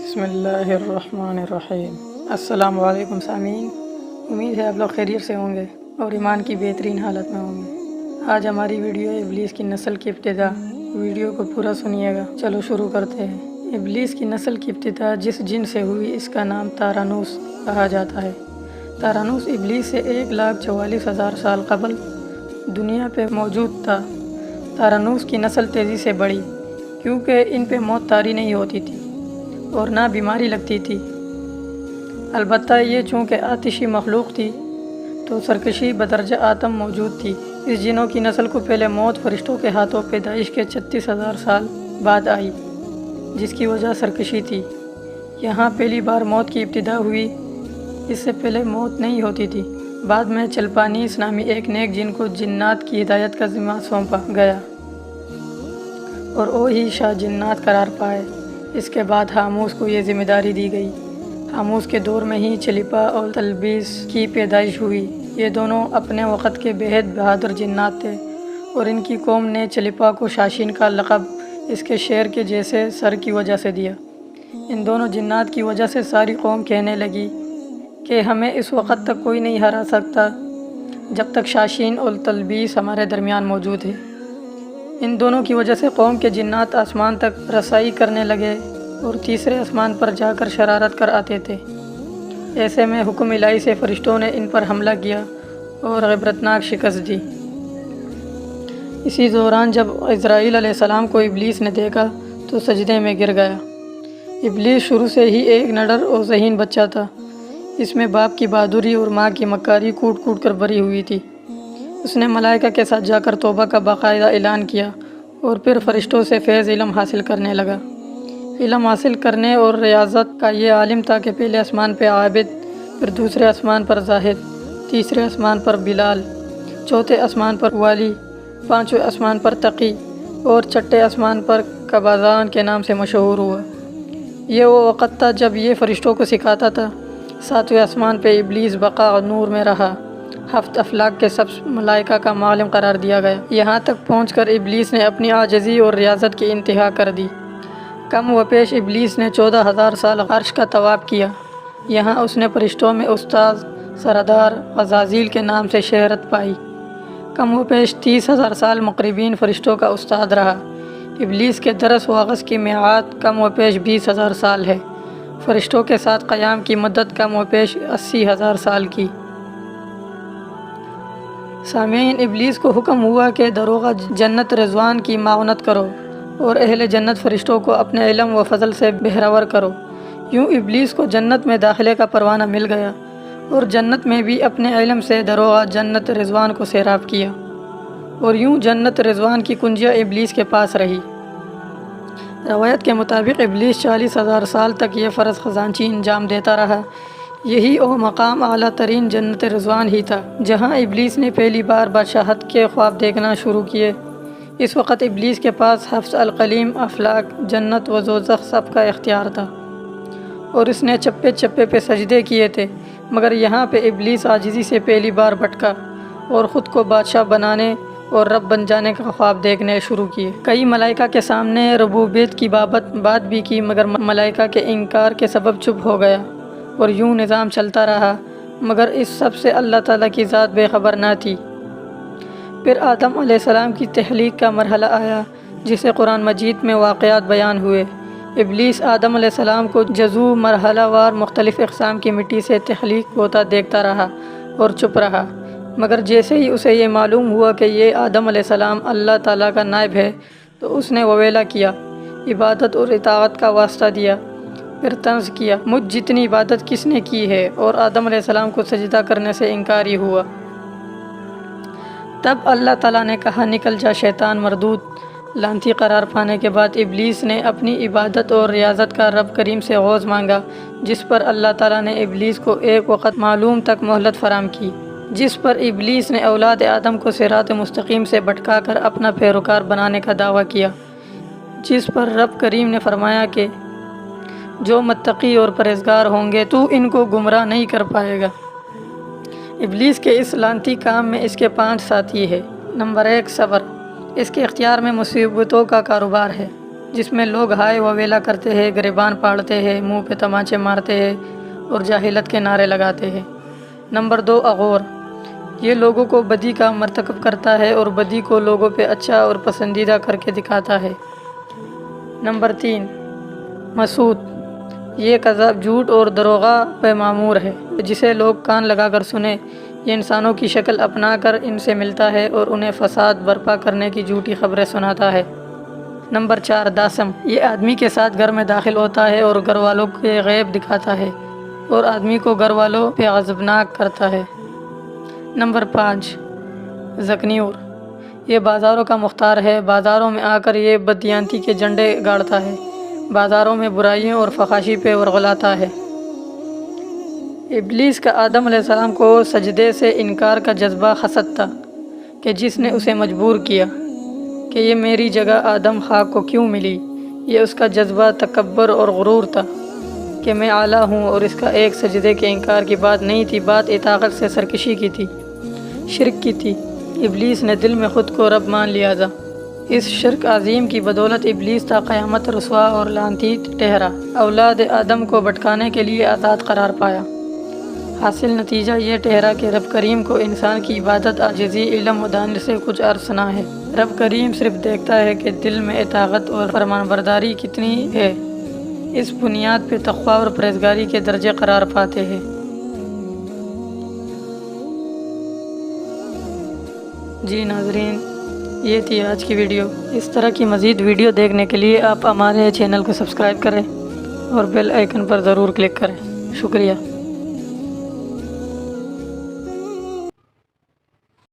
بسم اللہ الرحمن الرحیم۔ السلام علیکم سامعین، امید ہے آپ لوگ خیریت سے ہوں گے اور ایمان کی بہترین حالت میں ہوں گے۔ آج ہماری ویڈیو ابلیس کی نسل کی ابتدا، ویڈیو کو پورا سنیے گا۔ چلو شروع کرتے ہیں۔ ابلیس کی نسل کی ابتدا جس جن سے ہوئی اس کا نام تارانوس کہا جاتا ہے۔ تارانوس ابلیس سے 1,44,000 سال قبل دنیا پہ موجود تھا۔ تارانوس کی نسل تیزی سے بڑھی کیونکہ ان پہ موت طاری نہیں ہوتی تھی اور نہ بیماری لگتی تھی۔ البتہ یہ چونکہ آتشی مخلوق تھی تو سرکشی بدرجہ آتم موجود تھی۔ اس جنوں کی نسل کو پہلے موت فرشتوں کے ہاتھوں پیدائش کے 36,000 سال بعد آئی، جس کی وجہ سرکشی تھی۔ یہاں پہلی بار موت کی ابتدا ہوئی، اس سے پہلے موت نہیں ہوتی تھی۔ بعد میں چلپانیس نامی ایک نیک جن کو جنات کی ہدایت کا ذمہ سونپا گیا اور وہ ہی شاہ جنات قرار پائے۔ اس کے بعد حاموس کو یہ ذمہ داری دی گئی۔ حاموس کے دور میں ہی چلیپا اور تلبیس کی پیدائش ہوئی۔ یہ دونوں اپنے وقت کے بےحد بہادر جنات تھے اور ان کی قوم نے چلیپا کو شاشین کا لقب اس کے شیر کے جیسے سر کی وجہ سے دیا۔ ان دونوں جنات کی وجہ سے ساری قوم کہنے لگی کہ ہمیں اس وقت تک کوئی نہیں ہرا سکتا جب تک شاشین اور تلبیس ہمارے درمیان موجود ہے۔ ان دونوں کی وجہ سے قوم کے جنات آسمان تک رسائی کرنے لگے اور تیسرے آسمان پر جا کر شرارت کر آتے تھے۔ ایسے میں حکم الہی سے فرشتوں نے ان پر حملہ کیا اور عبرتناک شکست دی۔ اسی دوران جب عزرائیل علیہ السلام کو ابلیس نے دیکھا تو سجدے میں گر گیا۔ ابلیس شروع سے ہی ایک نڈر اور ذہین بچہ تھا۔ اس میں باپ کی بہادری اور ماں کی مکاری کوٹ کوٹ کر بھری ہوئی تھی۔ اس نے ملائکہ کے ساتھ جا کر توبہ کا باقاعدہ اعلان کیا اور پھر فرشتوں سے فیض علم حاصل کرنے لگا۔ علم حاصل کرنے اور ریاضت کا یہ عالم تھا کہ پہلے آسمان پہ عابد، پھر دوسرے آسمان پر زاہد، تیسرے آسمان پر بلال، چوتھے آسمان پر والی، پانچویں آسمان پر تقی اور چھٹے آسمان پر قبازان کے نام سے مشہور ہوا۔ یہ وہ وقت تھا جب یہ فرشتوں کو سکھاتا تھا۔ ساتویں آسمان پہ ابلیس بقا اور نور میں رہا۔ 7 افلاک کے سب ملائکہ کا معلم قرار دیا گیا۔ یہاں تک پہنچ کر ابلیس نے اپنی عاجزی اور ریاضت کی انتہا کر دی۔ کم و پیش ابلیس نے 14,000 سال عرش کا طواف کیا۔ یہاں اس نے فرشتوں میں استاذ سردار عزازیل کے نام سے شہرت پائی۔ کم و پیش 30,000 سال مقربین فرشتوں کا استاد رہا۔ ابلیس کے درس و اخذ کی میعاد کم و پیش 20,000 سال ہے۔ فرشتوں کے ساتھ قیام کی مدت کم و پیش 80,000 سال کی۔ سامعین، ابلیس کو حکم ہوا کہ دروغہ جنت رضوان کی معاونت کرو اور اہل جنت فرشتوں کو اپنے علم و فضل سے بہرور کرو۔ یوں ابلیس کو جنت میں داخلے کا پروانہ مل گیا اور جنت میں بھی اپنے علم سے دروغہ جنت رضوان کو سیراب کیا اور یوں جنت رضوان کی کنجیاں ابلیس کے پاس رہی۔ روایت کے مطابق ابلیس 40,000 سال تک یہ فرض خزانچی انجام دیتا رہا۔ یہی وہ مقام اعلیٰ ترین جنت رضوان ہی تھا جہاں ابلیس نے پہلی بار بادشاہت کے خواب دیکھنا شروع کیے۔ اس وقت ابلیس کے پاس حفظ القلیم، افلاک، جنت و دوزخ سب کا اختیار تھا اور اس نے چپے چپے پہ سجدے کیے تھے، مگر یہاں پہ ابلیس عاجزی سے پہلی بار بھٹکا اور خود کو بادشاہ بنانے اور رب بن جانے کا خواب دیکھنے شروع کیے۔ کئی ملائکہ کے سامنے ربوبیت کی بات بھی کی، مگر ملائکہ کے انکار کے سبب چپ ہو گیا اور یوں نظام چلتا رہا، مگر اس سب سے اللہ تعالیٰ کی ذات بے خبر نہ تھی۔ پھر آدم علیہ السلام کی تخلیق کا مرحلہ آیا جسے قرآن مجید میں واقعات بیان ہوئے۔ ابلیس آدم علیہ السلام کو جزو مرحلہ وار مختلف اقسام کی مٹی سے تخلیق ہوتا دیکھتا رہا اور چپ رہا، مگر جیسے ہی اسے یہ معلوم ہوا کہ یہ آدم علیہ السلام اللہ تعالیٰ کا نائب ہے تو اس نے وویلا کیا، عبادت اور اطاعت کا واسطہ دیا، پھر طنز کیا، مجھ جتنی عبادت کس نے کی ہے، اور آدم علیہ السلام کو سجدہ کرنے سے انکاری ہوا۔ تب اللہ تعالیٰ نے کہا، نکل جا شیطان مردود۔ لعنتی قرار پانے کے بعد ابلیس نے اپنی عبادت اور ریاضت کا رب کریم سے عوض مانگا، جس پر اللہ تعالیٰ نے ابلیس کو ایک وقت معلوم تک مہلت فراہم کی، جس پر ابلیس نے اولاد آدم کو صراط مستقیم سے بھٹکا کر اپنا پیروکار بنانے کا دعویٰ کیا، جس پر رب کریم نے فرمایا کہ جو متقی اور پرہیزگار ہوں گے تو ان کو گمراہ نہیں کر پائے گا۔ ابلیس کے اس لعنتی کام میں اس کے 5 ساتھی ہیں۔ نمبر 1، صبر۔ اس کے اختیار میں مصیبتوں کا کاروبار ہے۔ جس میں لوگ ہائے و ویلا کرتے ہیں، گریبان پاڑتے ہیں، منہ پہ تماچے مارتے ہیں اور جاہلیت کے نعرے لگاتے ہیں۔ نمبر 2، اغور، یہ لوگوں کو بدی کا مرتکب کرتا ہے اور بدی کو لوگوں پہ اچھا اور پسندیدہ کر کے دکھاتا ہے۔ نمبر 3، مسعود، یہ کذاب، جھوٹ اور دروغہ پہ معمور ہے، جسے لوگ کان لگا کر سنیں۔ یہ انسانوں کی شکل اپنا کر ان سے ملتا ہے اور انہیں فساد برپا کرنے کی جھوٹی خبریں سناتا ہے۔ نمبر 4، داسم، یہ آدمی کے ساتھ گھر میں داخل ہوتا ہے اور گھر والوں کے غیب دکھاتا ہے اور آدمی کو گھر والوں پہ غضبناک کرتا ہے۔ نمبر 5، ذکنیور، یہ بازاروں کا مختار ہے، بازاروں میں آ کر یہ بددیانتی کے جھنڈے گاڑتا ہے، بازاروں میں برائیوں اور فحاشی پہ ورغلاتا ہے۔ ابلیس کا آدم علیہ السلام کو سجدے سے انکار کا جذبہ حسد تھا کہ جس نے اسے مجبور کیا کہ یہ میری جگہ آدم خاک کو کیوں ملی۔ یہ اس کا جذبہ تکبر اور غرور تھا کہ میں اعلیٰ ہوں، اور اس کا ایک سجدے کے انکار کی بات نہیں تھی، بات اطاعت سے سرکشی کی تھی، شرک کی تھی۔ ابلیس نے دل میں خود کو رب مان لیا تھا۔ اس شرک عظیم کی بدولت ابلیس تا قیامت رسوا اور لعنتی ٹھہرا، اولاد آدم کو بھٹکانے کے لیے آزاد قرار پایا۔ حاصل نتیجہ یہ ٹھہرا کہ رب کریم کو انسان کی عبادت، عاجزی، علم و دانش سے کچھ عرض نہ ہے۔ رب کریم صرف دیکھتا ہے کہ دل میں اطاعت اور فرمان برداری کتنی ہے۔ اس بنیاد پہ تقویٰ اور پرہیزگاری کے درجے قرار پاتے ہیں۔ جی ناظرین، یہ تھی آج کی ویڈیو۔ اس طرح کی مزید ویڈیو دیکھنے کے لیے آپ ہمارے چینل کو سبسکرائب کریں اور بیل آئیکن پر ضرور کلک کریں۔ شکریہ۔